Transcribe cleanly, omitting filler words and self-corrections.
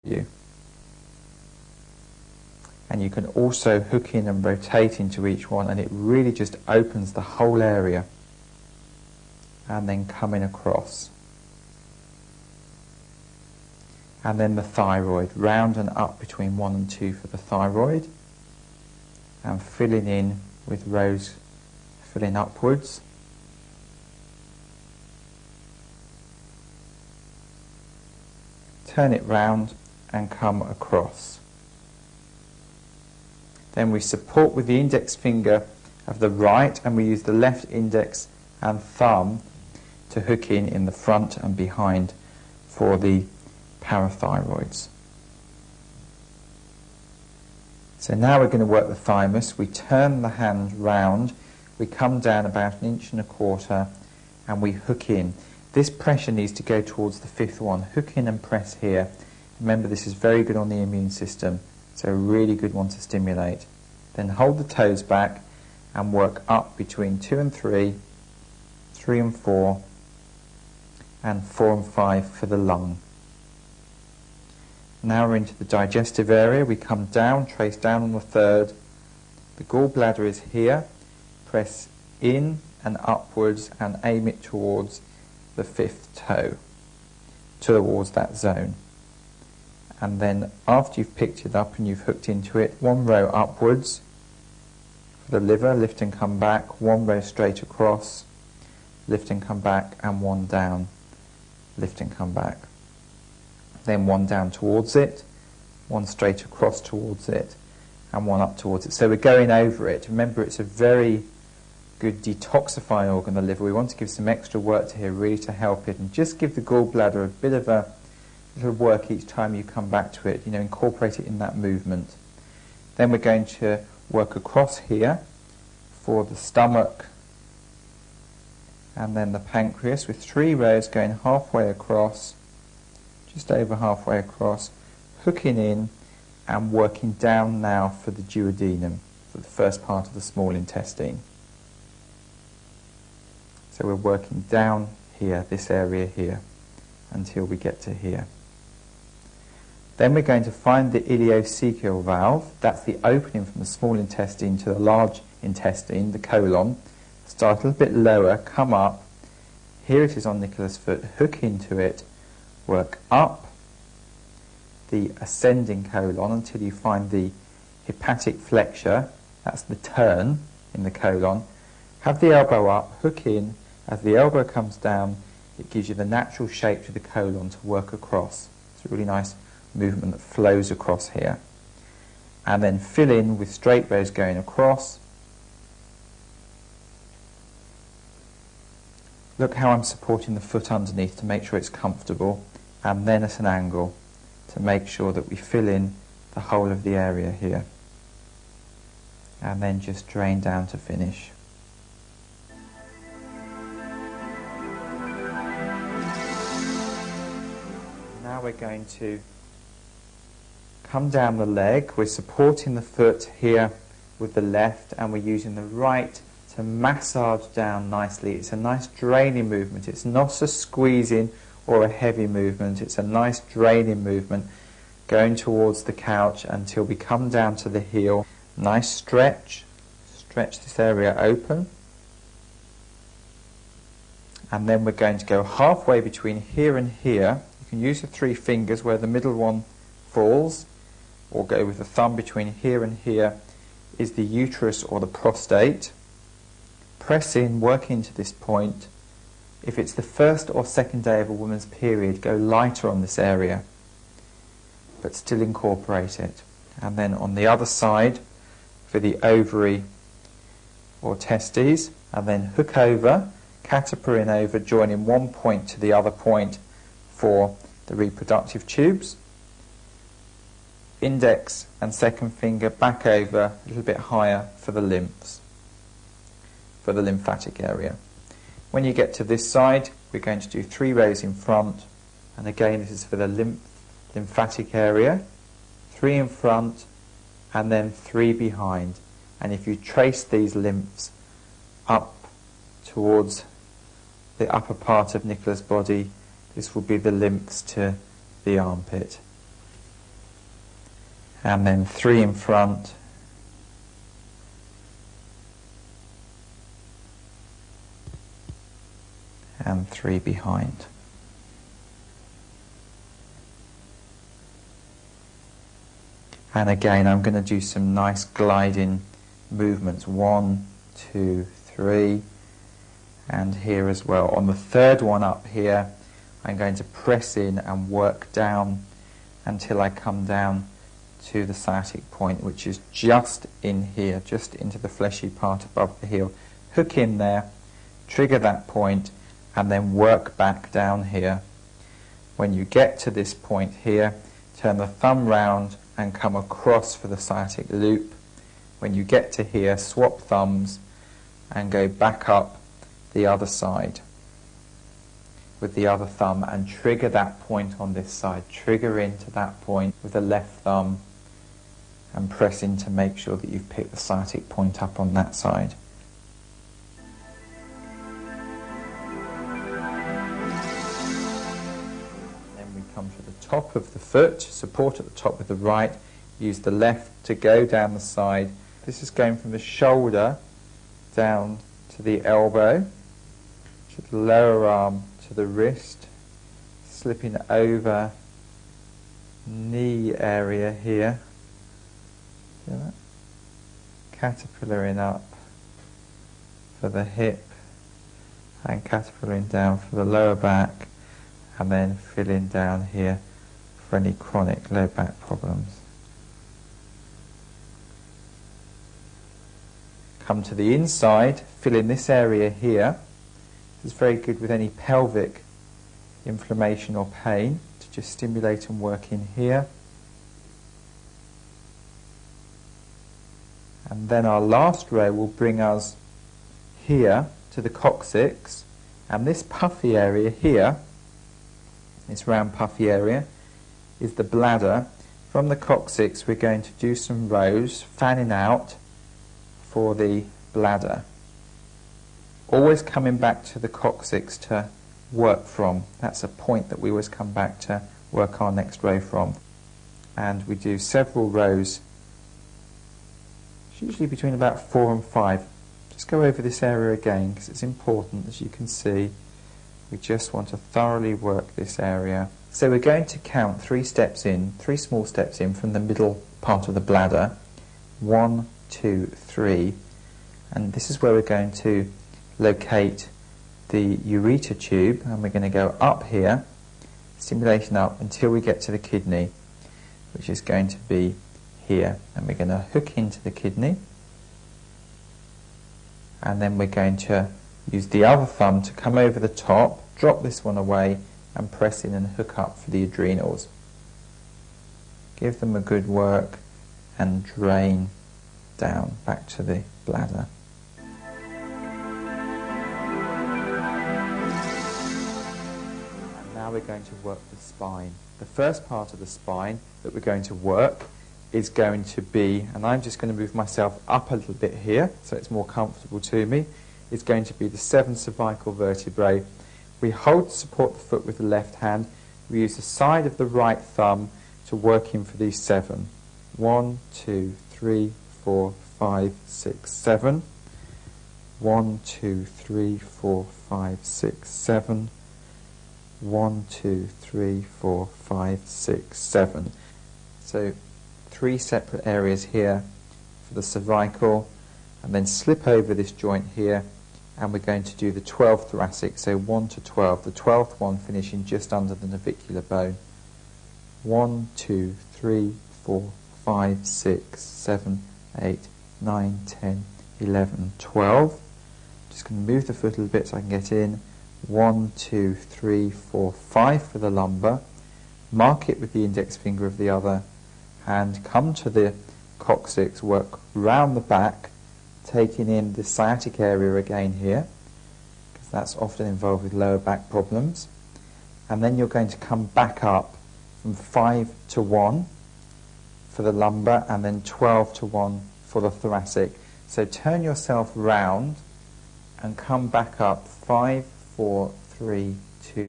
you. And you can also hook in and rotate into each one, and it really just opens the whole area. And then coming across. And then the thyroid, round and up between 1 and 2 for the thyroid. And filling in with rows, filling upwards. Turn it round and come across. Then we support with the index finger of the right, and we use the left index and thumb to hook in the front and behind for the parathyroids. So now we're going to work the thymus. We turn the hand round, we come down about 1.25 inches, and we hook in. This pressure needs to go towards the 5th one. Hook in and press here. Remember, this is very good on the immune system, so a really good one to stimulate. Then hold the toes back and work up between 2 and 3, 3 and 4, and 4 and 5 for the lung. Now we're into the digestive area. We come down, trace down on the 3rd. The gallbladder is here. Press in and upwards and aim it towards the 5th toe, towards that zone. And then after you've picked it up and you've hooked into it, 1 row upwards for the liver, lift and come back, 1 row straight across, lift and come back, and 1 down, lift and come back. Then 1 down towards it, 1 straight across towards it, and 1 up towards it. So we're going over it. Remember, it's a very good detoxifying organ, the liver. We want to give some extra work to here, really to help it, and just give the gallbladder a bit of a little work each time you come back to it. Incorporate it in that movement. Then we're going to work across here for the stomach and then the pancreas with 3 rows going halfway across, just over halfway across, hooking in and working down now for the duodenum, for the first part of the small intestine. So we're working down here, this area here, until we get to here. Then we're going to find the ileocecal valve. That's the opening from the small intestine to the large intestine, the colon. Start a little bit lower, come up. Here it is on Nicola's foot. Hook into it, work up the ascending colon until you find the hepatic flexure. That's the turn in the colon. Have the elbow up, hook in. As the elbow comes down, it gives you the natural shape to the colon to work across. It's a really nice movement that flows across here. And then fill in with straight rows going across. Look how I'm supporting the foot underneath to make sure it's comfortable, and then at an angle to make sure that we fill in the whole of the area here. And then just drain down to finish. Now we're going to come down the leg. We're supporting the foot here with the left, and we're using the right to massage down nicely. It's a nice draining movement. It's not a squeezing or a heavy movement. It's a nice draining movement going towards the couch until we come down to the heel. Nice stretch. Stretch this area open. And then we're going to go halfway between here and here. You can use the 3 fingers where the middle one falls, or go with the thumb between here and here is the uterus or the prostate. Press in, work into this point. If it's the first or second day of a woman's period, go lighter on this area, but still incorporate it. And then on the other side for the ovary or testes, and then hook over, caterpillar in over, joining one point to the other point for the reproductive tubes. Index and second finger back over a little bit higher for the lymphs, for the lymphatic area. When you get to this side, we're going to do 3 rows in front, and again this is for the lymphatic area. 3 in front and then 3 behind. And if you trace these lymphs up towards the upper part of Nicola's body, this will be the lymphs to the armpit. and then 3 in front, and 3 behind. And again, I'm going to do some nice gliding movements. 1, 2, 3, and here as well. On the third one up here, I'm going to press in and work down until I come down to the sciatic point, which is just in here, just into the fleshy part above the heel. Hook in there, trigger that point, and then work back down here. When you get to this point here, turn the thumb round and come across for the sciatic loop. When you get to here, swap thumbs and go back up the other side with the other thumb and trigger that point on this side. Trigger into that point with the left thumb and press in to make sure that you've picked the sciatic point up on that side. Then we come to the top of the foot, support at the top with the right, use the left to go down the side. This is going from the shoulder down to the elbow, to the lower arm, to the wrist, slipping over knee area here. See that? Caterpillaring up for the hip and caterpillaring down for the lower back, and then filling down here for any chronic low back problems. Come to the inside, fill in this area here. This is very good with any pelvic inflammation or pain, to just stimulate and work in here. And then our last row will bring us here to the coccyx, and this puffy area here, this round puffy area, is the bladder. From the coccyx we're going to do some rows, fanning out for the bladder. Always coming back to the coccyx to work from. That's a point that we always come back to work our next row from. And we do several rows, it's usually between about 4 and 5. Just go over this area again because it's important. As you can see, we just want to thoroughly work this area. So we're going to count 3 steps in, 3 small steps in from the middle part of the bladder. 1, 2, 3, and this is where we're going to locate the ureter tube, and we're going to go up here, stimulation up until we get to the kidney, which is going to be here, and we're going to hook into the kidney, and then we're going to use the other thumb to come over the top, drop this one away and press in and hook up for the adrenals. Give them a good work and drain down back to the bladder. And now we're going to work the spine. The first part of the spine that we're going to work is going to be, and I'm just going to move myself up a little bit here so it's more comfortable to me, is going to be the 7 cervical vertebrae. We hold to support the foot with the left hand. We use the side of the right thumb to work in for these 7. 1, 2, 3, 4, 5, 6, 7. 1, 2, 3, 4, 5, 6, 7. 1, 2, 3, 4, 5, 6, 7. So 3 separate areas here for the cervical, and then slip over this joint here, and we're going to do the 12 thoracic, so 1 to 12, the 12th one finishing just under the navicular bone. 1, 2, 3, 4, 5, 6, 7, 8, 9, 10, 11, 12. Just going to move the foot a little bit so I can get in. 1, 2, 3, 4, 5 for the lumbar. Mark it with the index finger of the other hand. Come to the coccyx, work round the back, taking in the sciatic area again here, because that's often involved with lower back problems. And then you're going to come back up from 5 to 1 for the lumbar, and then 12 to 1 for the thoracic. So turn yourself round and come back up 5, 4, 3,